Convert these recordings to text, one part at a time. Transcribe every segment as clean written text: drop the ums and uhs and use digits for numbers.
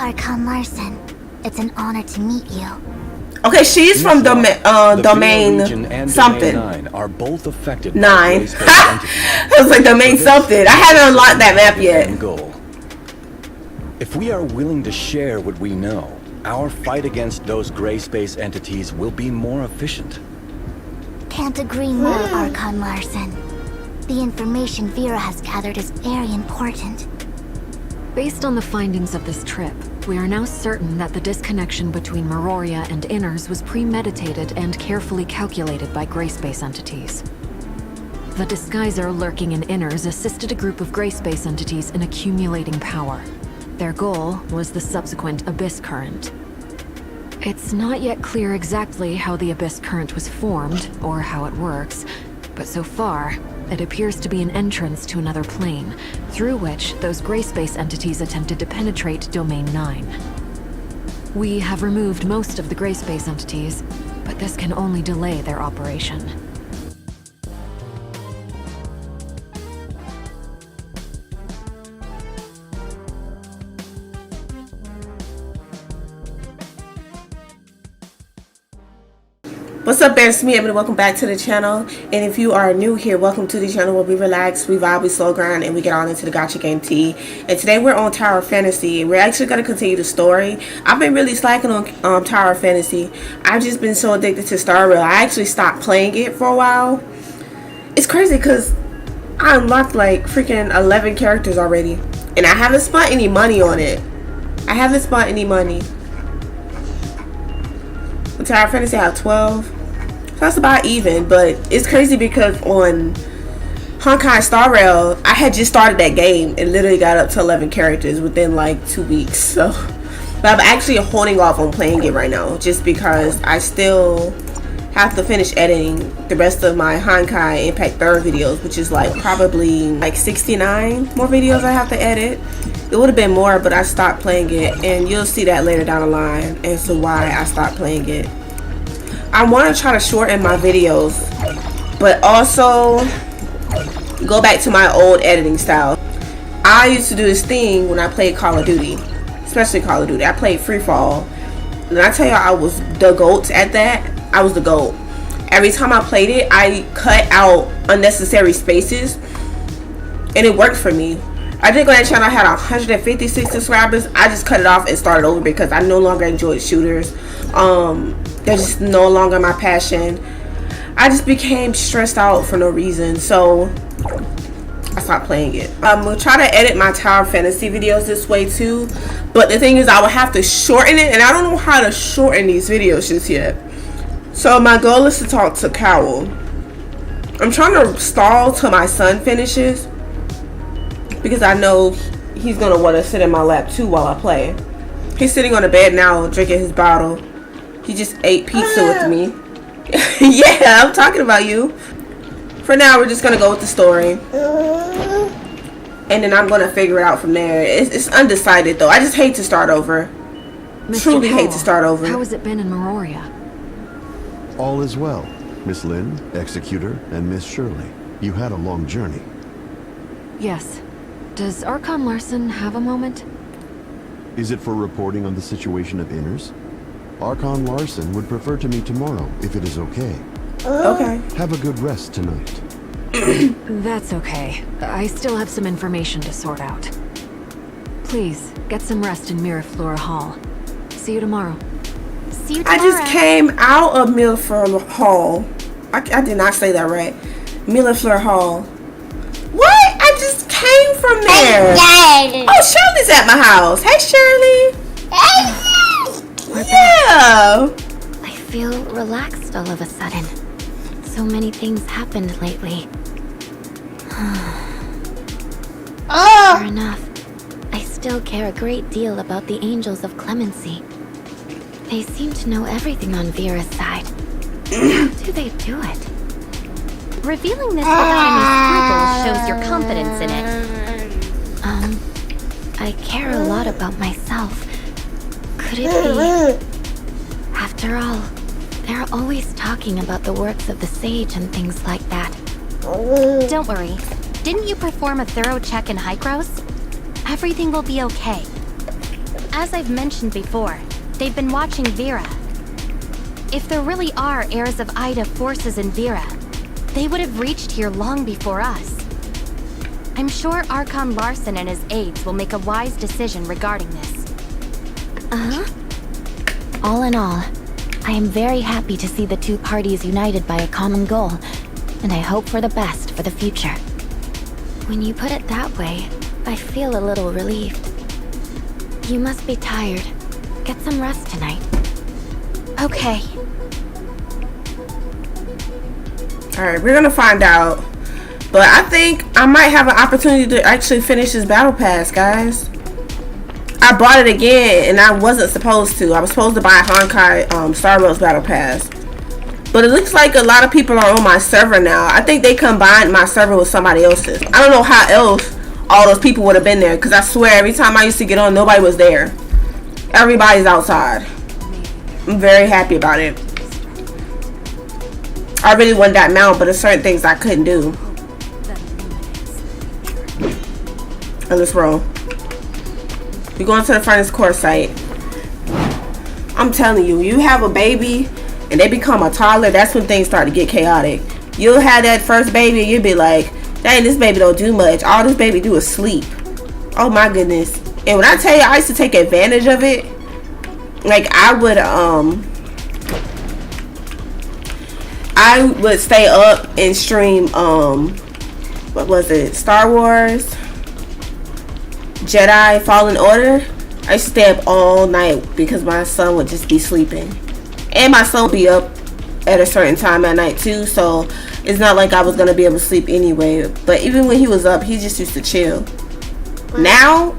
Archon Larsen. It's an honor to meet you. Okay, she's from domain something. 9 are both affected 9. by Raze entities. I was like domain something. I haven't unlocked that map yet. Goal. If we are willing to share what we know, our fight against those gray space entities will be more efficient. Can't agree more, Archon Larsen. The information Vera has gathered is very important. Based on the findings of this trip, we are now certain that the disconnection between Meroria and Inners was premeditated and carefully calculated by gray space entities. The disguiser lurking in Inners assisted a group of gray space entities in accumulating power. Their goal was the subsequent Abyss Current. It's not yet clear exactly how the Abyss Current was formed, or how it works, but so far, it appears to be an entrance to another plane, through which those gray space entities attempted to penetrate Domain 9. We have removed most of the gray space entities, but this can only delay their operation. What's up, it's me, Ebony. Welcome back to the channel. And if you are new here, welcome to the channel where we relax, we vibe, we slow grind, and we get on into the gacha game tea. And today we're on Tower of Fantasy, and we're actually going to continue the story. I've been really slacking on Tower of Fantasy. I've just been so addicted to Star Rail. I actually stopped playing it for a while. It's crazy because I unlocked like freaking 11 characters already, and I haven't spent any money on it. I haven't spent any money. With Tower of Fantasy, I have 12. So that's about even, but it's crazy because on Honkai Star Rail, I had just started that game and literally got up to 11 characters within like 2 weeks. So, but I'm actually holding off on playing it right now just because I still have to finish editing the rest of my Honkai Impact 3rd videos, which is like probably like 69 more videos I have to edit. It would have been more, but I stopped playing it, and you'll see that later down the line as to why I stopped playing it. I want to try to shorten my videos, but also go back to my old editing style. I used to do this thing when I played Call of Duty, especially Call of Duty. I played Free Fall, and I tell you, I was the GOAT at that. I was the GOAT. Every time I played it, I cut out unnecessary spaces, and it worked for me. I think on that channel I had 156 subscribers. I just cut it off and started over because I no longer enjoyed shooters. They're just no longer my passion. I just became stressed out for no reason, so I stopped playing it. I'm gonna try to edit my Tower Fantasy videos this way too, but the thing is I would have to shorten it, and I don't know how to shorten these videos just yet. So my goal is to talk to Cowell. I'm trying to stall till my son finishes, because I know he's gonna want to sit in my lap too while I play. He's sitting on the bed now drinking his bottle. He just ate pizza with me. Yeah, I'm talking about you. For now, we're just gonna go with the story, and then I'm gonna figure it out from there. It's undecided though. I just hate to start over. Truly hate to start over. How has it been in Meroria? All is well, Miss Lynn, Executor, and Miss Shirley. You had a long journey. Yes. Does Archon Larsen have a moment? Is it for reporting on the situation of Inners? Archon Larsen would prefer to meet tomorrow, if it is okay. Okay. Have a good rest tonight. That's okay. I still have some information to sort out. Please, get some rest in Miraflora Hall. See you tomorrow. See you tomorrow. I just came out of Miraflora Hall. I did not say that right. Miraflora Hall. What? I just came from there. Oh, Shirley's at my house. Hey, Shirley. Yeah. I feel relaxed all of a sudden. So many things happened lately. Fair enough. I still care a great deal about the Angels of Clemency. They seem to know everything on Vera's side. How do they do it? Revealing this without any scruples shows your confidence in it. I care a lot about myself. Could it be? After all, they're always talking about the works of the sage and things like that. Don't worry. Didn't you perform a thorough check in Hykros? Everything will be okay. As I've mentioned before, they've been watching Vera. If there really are heirs of Ida forces in Vera, they would have reached here long before us. I'm sure Archon Larsen and his aides will make a wise decision regarding this. Uh-huh. All in all, I am very happy to see the two parties united by a common goal, and I hope for the best for the future. When you put it that way, I feel a little relieved. You must be tired. Get some rest tonight. Okay. Alright, we're gonna find out. But I think I might have an opportunity to actually finish this battle pass, guys. I bought it again and I wasn't supposed to. I was supposed to buy Honkai Star Wars battle pass. But it looks like a lot of people are on my server now. I think they combined my server with somebody else's. I don't know how else all those people would have been there, because I swear every time I used to get on, nobody was there. Everybody's outside. I'm very happy about it. I really wanted that mount, but there's certain things I couldn't do. And let's roll. We're going to the furnace core site. I'm telling you, you have a baby and they become a toddler, that's when things start to get chaotic. You'll have that first baby and you'll be like, dang, this baby don't do much. All this baby do is sleep. Oh my goodness. And when I tell you, I used to take advantage of it. Like, I would stay up and stream, what was it? Star Wars, Jedi Fallen Order. I used to stay up all night because my son would just be sleeping. And my son would be up at a certain time at night too, so it's not like I was going to be able to sleep anyway. But even when he was up, he just used to chill. Now,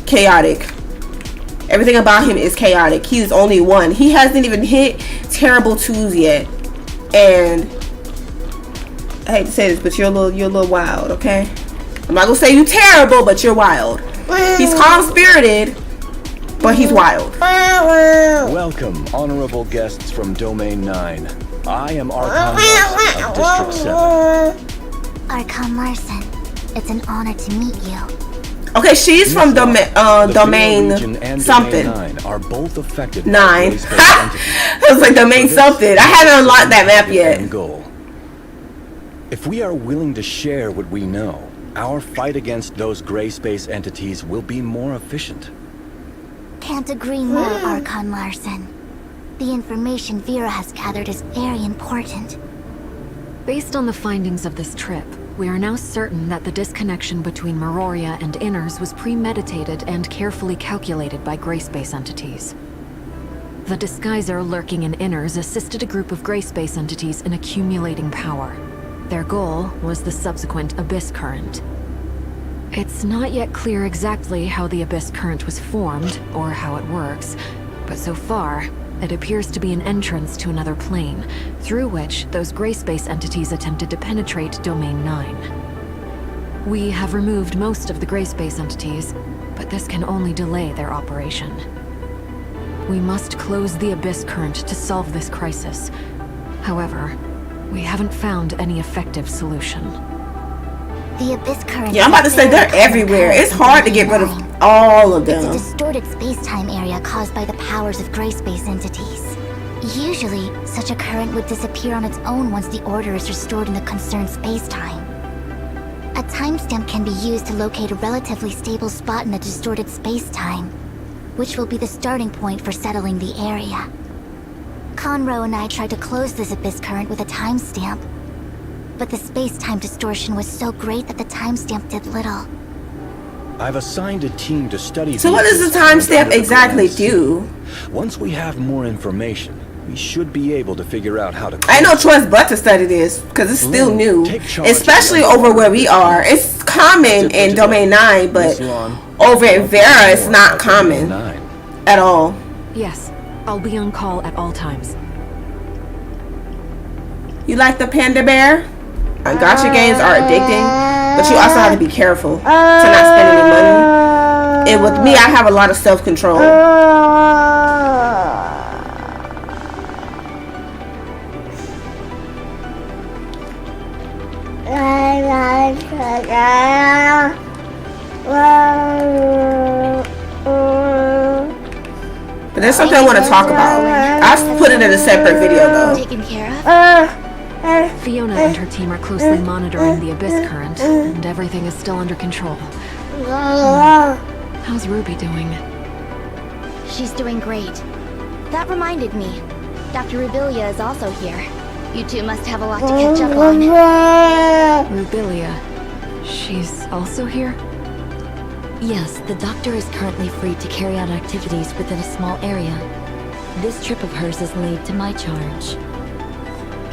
chaotic. Everything about him is chaotic. He's only one. He hasn't even hit terrible 2s yet. And I hate to say this, but you're a little wild, okay? I'm not gonna say you terrible, but you're wild. He's calm-spirited, but he's wild. Welcome, honorable guests from Domain 9. I am Archon Larsen of District 7. Archon Larsen, it's an honor to meet you. Okay, she's from Domain something. Domain 9 are both affected 9. by Raze entities. I was like Domain something. I haven't unlocked that map yet. Goal. If we are willing to share what we know, our fight against those gray space entities will be more efficient. Can't agree more, Archon Larsen. The information Vera has gathered is very important. Based on the findings of this trip, we are now certain that the disconnection between Meroria and Inners was premeditated and carefully calculated by gray space entities. The disguiser lurking in Inners assisted a group of gray space entities in accumulating power. Their goal was the subsequent Abyss Current. It's not yet clear exactly how the Abyss Current was formed, or how it works, but so far, it appears to be an entrance to another plane, through which those gray space entities attempted to penetrate Domain 9. We have removed most of the gray space entities, but this can only delay their operation. We must close the Abyss Current to solve this crisis. However, we haven't found any effective solution. The Abyss Current. Yeah, I'm about to say they're everywhere. It's hard to get rid of all of them. It's a distorted space-time area caused by the powers of gray space entities. Usually, such a current would disappear on its own once the order is restored in the concerned space-time. A timestamp can be used to locate a relatively stable spot in a distorted space-time, which will be the starting point for settling the area. Conroe and I tried to close this Abyss Current with a timestamp, but the space-time distortion was so great that the timestamp did little. I've assigned a team to study. So what does the timestamp exactly do? Once we have more information, we should be able to figure out how to. I ain't no choice but to study this, because it's still new. Especially over where we are. It's common in Domain 9, but over in Vera, it's not common at all. Yes, I'll be on call at all times. You like the panda bear? Gacha games are addicting, but you also have to be careful to not spend any money. And with me, I have a lot of self-control. But there's something I want to talk about. I've put it in a separate video though. Taken care of? Fiona and her team are closely monitoring the abyss current, and everything is still under control. How's Ruby doing? She's doing great. That reminded me. Dr. Rubilia is also here. You two must have a lot to catch up on. Rubilia. She's also here? Yes, the doctor is currently free to carry out activities within a small area. This trip of hers is laid to my charge.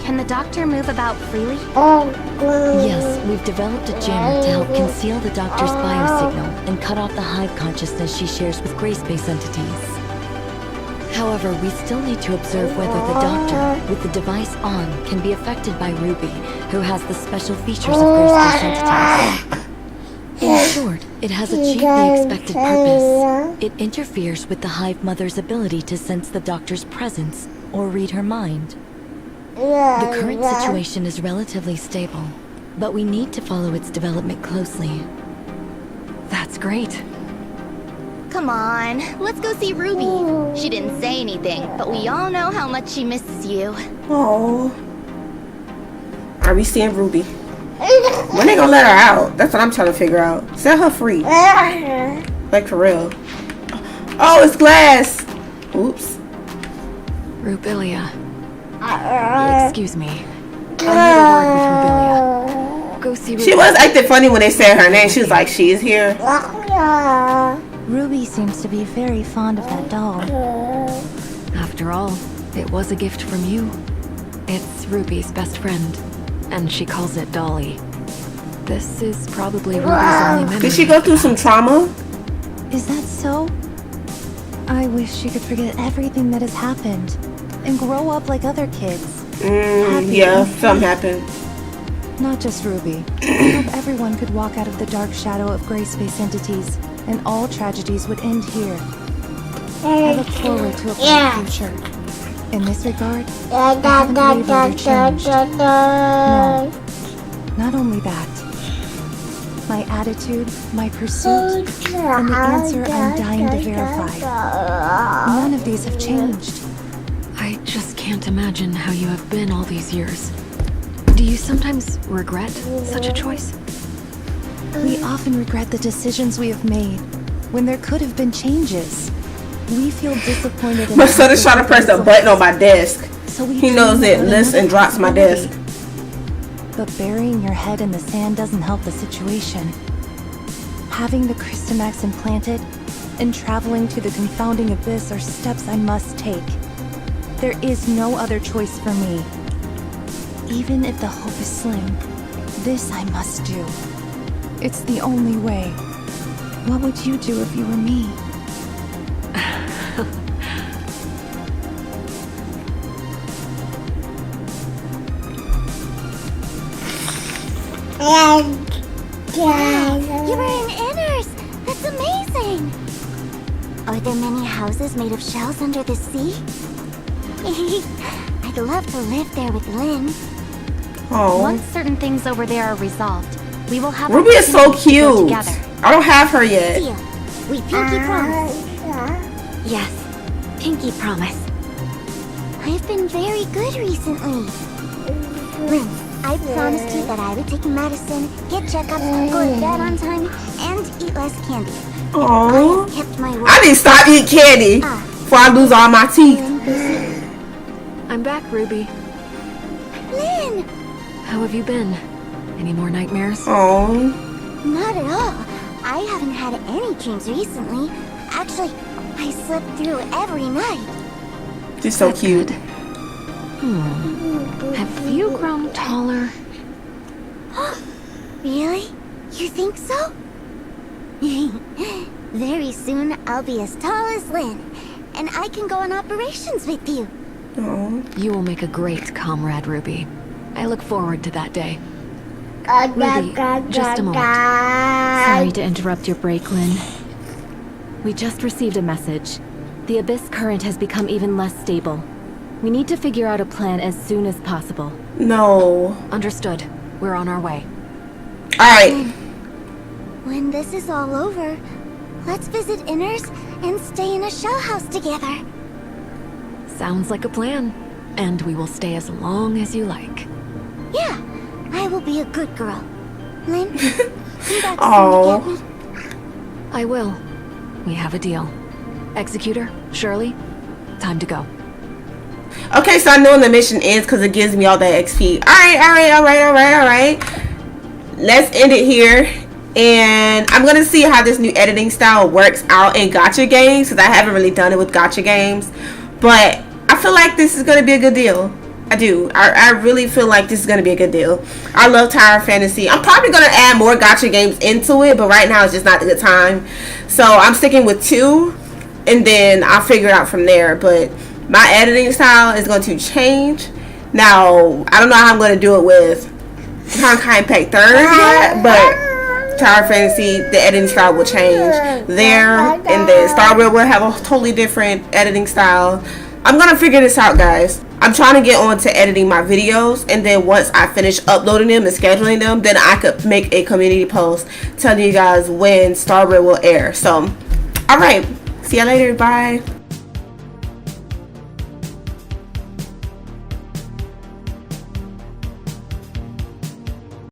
Can the doctor move about freely? Yes, we've developed a jammer to help conceal the doctor's biosignal and cut off the hive consciousness she shares with gray space entities. However, we still need to observe whether the doctor, with the device on, can be affected by Ruby, who has the special features of gray space entities. In short, it has achieved the expected purpose. It interferes with the hive mother's ability to sense the doctor's presence or read her mind. The current situation is relatively stable, but we need to follow its development closely. That's great. Come on, let's go see Ruby. She didn't say anything, but we all know how much she misses you. Oh. Are we seeing Ruby? When they gonna let her out? That's what I'm trying to figure out. Set her free. Like for real. Oh, it's glass. Oops. Rubilia. Excuse me. I need a word with Rubilia. Go see Rubilia. She was acting funny when they said her name. She was like, she is here. Ruby seems to be very fond of that doll. After all, it was a gift from you. It's Ruby's best friend, and she calls it Dolly. This is probably Ruby's only memory. Did she go through some trauma? Is that so? I wish she could forget everything that has happened and grow up like other kids. Yeah, something happened. Not just Ruby. I hope everyone could walk out of the dark shadow of gray space entities, and all tragedies would end here. I look forward to a bright future. In this regard, I haven't wavered or changed. No, not only that. My attitude, my pursuit, and the answer I'm dying to verify. None of these have changed. I just can't imagine how you have been all these years. Do you sometimes regret such a choice? We often regret the decisions we have made, when there could have been changes. We feel disappointed in My son is trying to press a button on my desk. So He knows it lifts and drops my desk. But burying your head in the sand doesn't help the situation. Having the Crystamax implanted and traveling to the confounding abyss are steps I must take. There is no other choice for me. Even if the hope is slim, this I must do. It's the only way. What would you do if you were me? Wow, you were in Inners! That's amazing! Are there many houses made of shells under the sea? I'd love to live there with Lynn. Oh. Once certain things over there are resolved, we will have Ruby is so opportunity to go cute. together. I don't have her yet. Deal. We pinky promise. Yes, pinky promise. I've been very good recently. Lynn, I promised you that I would take medicine, get checkups, go to bed on time, and eat less candy. I Oh. have kept my word. I need to stop eating candy before I lose all my teeth. I'm back, Ruby. Lynn! How have you been? Any more nightmares? Oh. Not at all. I haven't had any dreams recently. Actually, I slept through every night. She's so cute. Have you grown taller? Really? You think so? Very soon, I'll be as tall as Lynn, and I can go on operations with you. Oh. You will make a great comrade, Ruby. I look forward to that day. Ruby, just a moment. Sorry to interrupt your break, Lynn. We just received a message. The abyss current has become even less stable. We need to figure out a plan as soon as possible. No. Understood. We're on our way. Alright. When this is all over, let's visit Inners and stay in a shell house together. Sounds like a plan. And we will stay as long as you like. Yeah, I will be a good girl. Lynn, come back Oh. soon to get me. I will. We have a deal. Executor, Shirley, time to go. Okay, so I know when the mission ends because it gives me all that XP. Alright. Let's end it here. And I'm going to see how this new editing style works out in gacha games, because I haven't really done it with gacha games. But I feel like this is going to be a good deal. I do. I really feel like this is going to be a good deal. I love Tower Fantasy. I'm probably going to add more gacha games into it, but right now it's just not a good time. So I'm sticking with 2, and then I'll figure it out from there. But my editing style is going to change. Now, I don't know how I'm going to do it with Honkai Impact 3rd yet, but Tower Fantasy, the editing style will change there, and then Star Rail will have a totally different editing style. I'm gonna figure this out, guys. I'm trying to get on to editing my videos, and then once I finish uploading them and scheduling them, then I could make a community post telling you guys when Star Rail will air. So, alright, see ya later, bye.